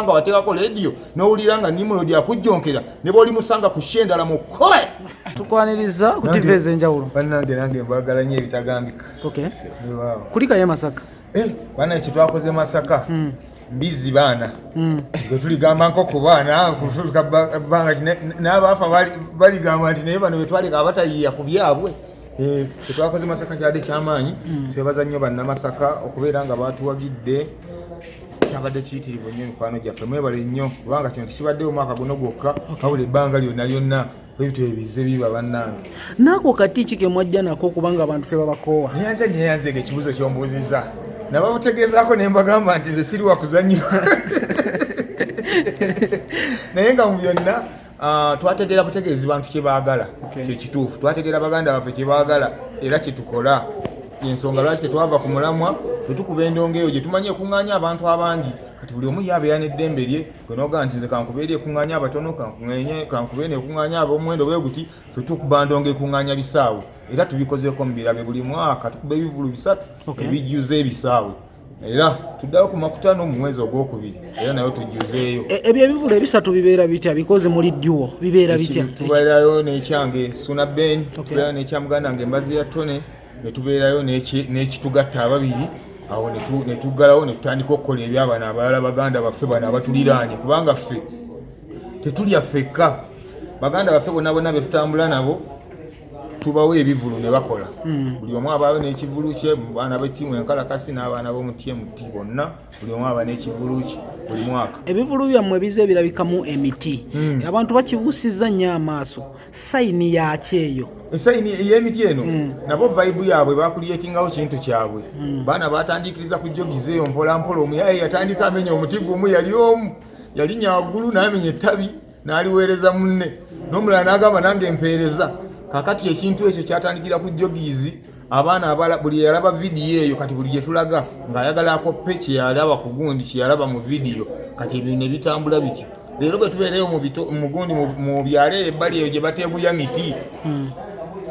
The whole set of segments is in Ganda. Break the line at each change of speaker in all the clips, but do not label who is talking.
nga wateekako leediyo n'owulira nga nimulodi akujjonkera ne bw'oli musanga ku shendala mu kkobe
tukwaniriza ku TV ez'enjawulo
nange mbagala nnyo ebitagambika
kulika ye Masaka
bana ekitwakoze Masaka mbizi baana nga tuligamba nko ku baana bbanga n'abaafa baligamba nti naye bano betwaleka abatayiiya ku byabwe tetwakoze Masaka kyadde kyamaanyi twebaza nnyo bannamasaka okubeera nga batuwagidde kyabadde kiyitirivu nnyo mikwano gyaffe mwebale nnyo kubanga kino tekibaddewo omwaka guno gwokka wabula ebbanga lyonna lyonna ebintu ebize biba bannange
naako kati ki ke mwajja nako kubanga abantu tebabakoowa
neyanze ekibuuzo ky'ombuuziza nabamutegeezaako ne mbagamba nti nze siri wakuzannyira naye nga mu byonna twategeera butegeezi bantu kye baagala kyekituufu twategeera baganda baffe kye baagala era kye tukola ensonga lwaki tetwava ku mulamwa tetukuba endongo eyo gye tumanyi ekuŋŋaanya abantu abangi kati buli omu yaabeera n'eddembe lye gwe noga nti nze kankubeera ekuŋŋaanya abatono kankubeera n'ekuŋŋaanya ab'omuwendo bwe guti tetukuba ndongo ekuŋŋaanya bisaawe era tubikozeeko mu birabe buli mwaka tukuba ebivulu 3 ebijjuza ebisaawe era tuddayo ku makutano mu mwezi ogwokubiri era nayo tujjuzeeyo
ebyo ebivulu 3 bibeera bitya bikoze muli ddyo bibeera bitya
tubeerayo n'ekyange Suna Ben tubeerayo n'ekyamuganda nga embazi ya Tone ne tubeerayo n'ekitugatta ababiri awo ne tuggalawo ne tutandika okukola ebyabana abalala baganda baffe bano abatuliraanye kubanga ffe tetulya ffekka baganda baffe bonna be tutambula nabo tubawo ebivulu ne bakola buli omu abaayo n'ekivulu kye baana b'ettiimu enkalakasi n'abaana b'omuTMT bonna buli omu aba n'ekivulu kye buli mwaka
ebivulu byammwe bize birabikamu emiti abantu bakibuusizza nnyo amaaso sayini yakyeyo
esayini ey'emiti eno nabo vibe yaabwe bakuliyetingawo kintu kyabwe baana batandikiriza ku jogiza eyo mpolampola omuyaye yatandika amenya omuti gumu yali omu yali nyagulu n'amenya ettabi n'aliweereza munne n'omulala n'agamba nange empeereza kakati ekintu ekyo kyatandikira ku jogizi abaana abala buli yalaba vidiyo eyo kati buli gye tulaga ng'ayagala akoppe kye yalaba ku gundi kye yalaba mu vidiyo kati ebyo ne bitambula bityo leero bwe tubeereyo mu gundi mu byalo ebbali eyo gye bateeguya miti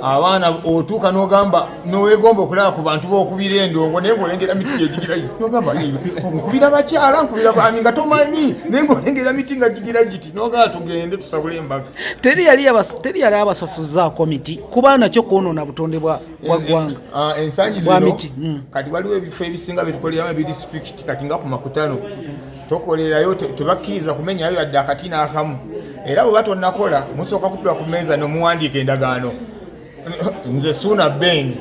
abaana otuuka n'ogamba n'owegomba okulaba ku bantu b'okubira endongo naye ng'olengera miti gyegigira giti n'ogamba nkubira bakyala nkubira baami nga tomanyi naye ng'olengera miti nga gigira giti n'ogamba tugende tusabule embaga
teri yali abasasuzaako miti kuba nakyo kwonoona butonde bwa ggwanga
ensangi zino kati waliwo ebifo ebisinga byetukoleramu ebidisitulikiti kati nga ku makutano tokolerayo tebakkiriza kumenyayo yadde akati n'akamu era bwe batonnakola musooka kutula ku mmeeza n'omuwandiika endagaano nze Suna Ben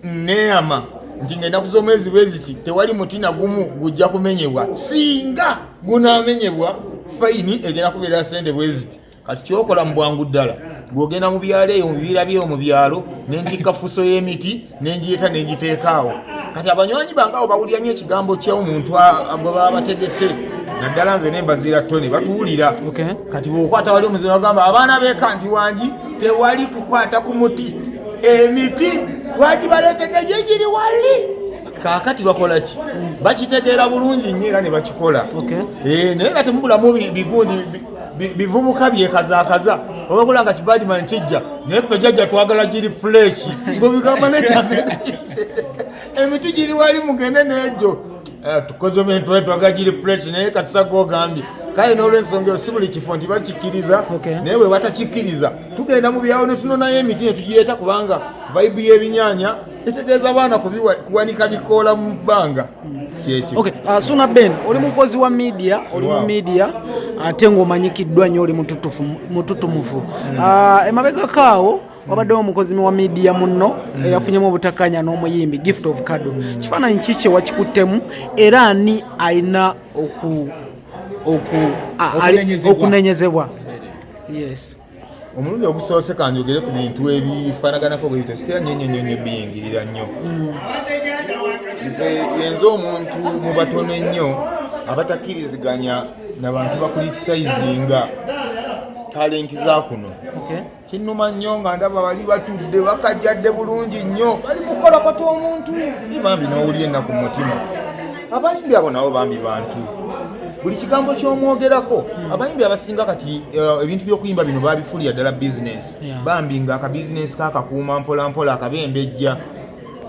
neyama nti ngenda kuza omwezi bweziti tewali muti na gumu gujja kumenyebwa singa gunaamenyebwa fayini egenda kubeera sente bweziti kati kyokola mu bwangu ddala gwogenda mu byalo eyo mu bibira byeyo mu byalo nentikka fuso y'emiti nengireeta nengiteekaawo kati abanywanyi bangawo bawulira nnyo ekigambo ky'omuntu gwe baba bategese naddala nze nembazira Tone batuwulira kati bw'okwata wali omuzino agamba abaana b'ekanti wangi tewali kukwata ku muti emiti wagibaleetedde gye giri wali kaakati bakola ki bakitegeera bulungi nnyo era ne bakikola naye nga temubulamu bigundi bivubuka byekazaakaza obagula nga kibadimani kijja naye ffe jjajja twagala giri fuleshi ngobigamba nedda emiti giri wali mugende n'egyo tukoze omuntu twagala giri fuleshi naye katusaga ogambye kale n'olwensonga eyo si buli kifo nti bakikkiriza naye bwe batakikkiriza tugenda mu byawo ne tunonayo emiti ne tugireeta kubanga vibe y'ebinyaanya etegeeza abaana kuwanika bikoola mu bbanga kyekyo.
Suna Ben oli mukozi wa media oli mu media ate ng'omanyikiddwa nnyo oli mututumufu emabega kaawo wabaddewo omukozi wa media munno eyafunyemu obutakkaanya n'omuyimbi Gift of Kado kifaananyi ki kye wakikuttemu era ani alina okunenyezebwa? Yes.
Omulundi ogusoose kanjogere ku bintu ebifaanaganako bwe bito sitera nnyo biyingirira nnyo nze yenza omuntu mu batono ennyo abatakkiriziganya n'abantu bakulitisayizinga talenti za kuno kinnuma nnyo nga ndaba bali batudde bakajjadde bulungi nnyo bali mukolakota omuntu bambi n'owulya ennaku mu mutima abayimbi abo nabo bambi bantu buli kigambo ky'omwogerako abayimbi abasinga kati ebintu by'okuyimba bino babifuulira ddala bizinesi bambi nga akabizinesi kaakakuuma mpola mpola akabembejja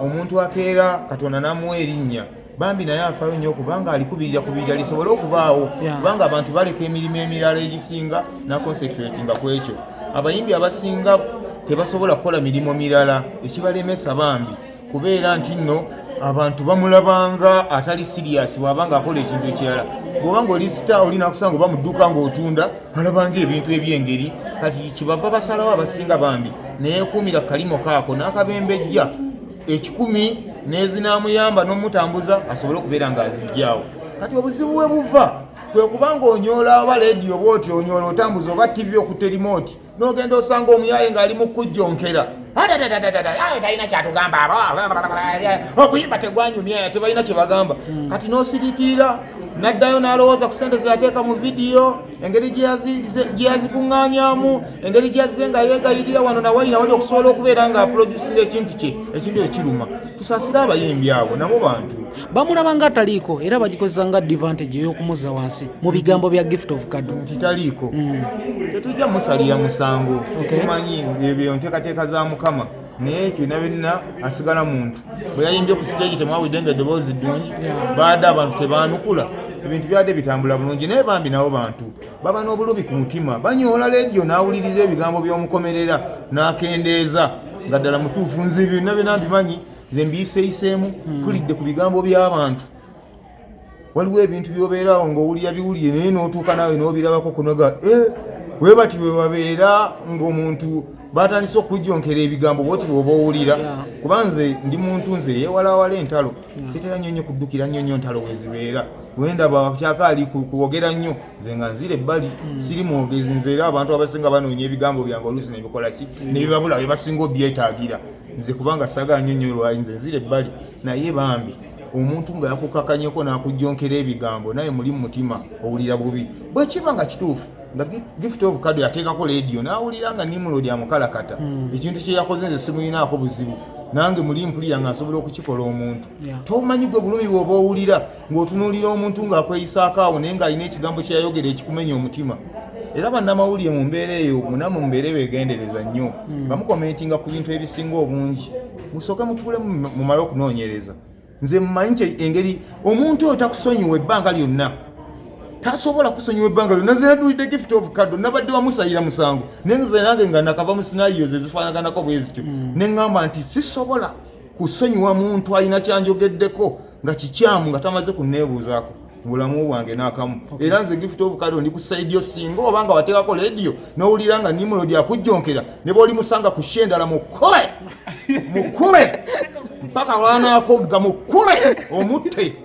omuntu akeera Katonda n'amuwa erinnya Bambi naye afaayo nnyo kubanga alikubirira lisobole okubaawo kubanga abantu baleka emirimu emirala egisinga naconcentratinga ku ekyo. Abayimbi abasinga tebasobola kukola mirimu mirala ekibalemesa bambi kubeera nti nno abantu bamulabanga atali serious bwabanga akola ekintu ekirala. Bwobanga oli star olina kusanga oba mu dduuka ng'otunda alabanga ebintu ebyengeri kati kibava basalawo abasinga bambi neyeekuumira kalimo kaako n'akabembejja 10 nezinamuyamba n'omutambuza asobole okubeera ng'azijjaawo. Kati obuzibu we buva kwe kubanga onyoola oba leediyo bwoti onyoola otambuza oba tv okutte remote n'ogenda osanga omuyaye ng'ali mu kujjonkera talina kyatugamba okuyimba tegwanyumya tebalina kye bagamba. Kati n'osiriikirira n'addayo n'alowooza ku ssente zeyateeka mu vidiyo engeri gye yazikuŋŋaanyaamu engeri gy'azze nga yeegayirira wano nawayina wali okusobola okubeera nga aproducinga ekintu kye ekintu ekiruma. Tusaasire abayimbi abo nabo bantu
bamulaba nga ataliiko era bagikozesa nga advantage ey'okumuzza wansi mu bigambo bya Gift of Kado
nti taliiko tetujja musalira musango tumanyi ebyo nteekateeka za Mukama naye ekyo byonna asigala muntu. Bwe yayimbye ku stage temwawulidde nga eddoboozi ddungi baadde abantu tebaanukula ebintu byadde bitambula bulungi. Naye bambi nabo bantu baba n'obulubi ku mutima banyoola leediyo n'awuliriza ebigambo by'omukomerera n'akendeeza nga ddala mutuufu nze byonna mbimanyi nze mbiyiseeyiseemu tulidde ku bigambo by'abantu. Waliwo ebintu by'obeerawo ng'owulira biwulire naye n'otuuka naawe n'obirabako kunoga we bati we wabeera ng'omuntu batandise okujjonkera ebigambo bwoti bw'oba owulira kuba nze ndi muntu nze yeewalawala entalo sitera nnyo kuddukira nnyo ntalo wezibeera wendaba kyakaali kuwogera nnyo nze nga nzira ebbali siri mwogezi nze era abantu abasinga banoonya ebigambo byange oluusi nebikola ki nebibabula bye basinga obyetaagira nze kubanga saagala nnyo lwayi nze nzira ebbali. Naye bambi omuntu nga yakukakanyeko n'akujjonkera ebigambo naye muli mu mutima owulira bubi bwe kiba nga kituufu nga Gift of Kado yateekako leediyo n'awulira nga Nimrod amukalakata ekintu kye yakoze nze simulinaako buzibu nange muli mpulira nga nsobola okukikola omuntu. Tomanyi gwe bulumi bw'oba owulira ng'otunuulira omuntu ng'akweyisaako awo naye ng'alina ekigambo kye yayogera ekikumenya omutima. Era bannamawulire mu mbeera eyo munamu mubeere beegendereza nnyo nga mukomentinga ku bintu ebisinga obungi musooke mutuule mumale okunoonyereza. Nze mmanyi engeri omuntu oyo takusonyiwa ebbanga lyonna tasobola kusonyiwa ebbanga lyonna. Nze nadduulidde Gift of Kado nabadde wamusayira musango naye nze nange nga nakava mu sinaayo ze zifaanaganako bwe zityo ne ŋŋamba nti sisobola kusonyiwa muntu alina kyanjogeddeko nga kikyamu nga tamaze kunneebuuzaako mu bulamu bwange n'akamu. Era nze Gift of Kado ndi ku sayidi yo singa oba nga wateekako leediyo n'owulira nga Nimrod akujjonkera ne bw'oli musanga ku shendala mukube mpaka lwanaakogga mukube omutte.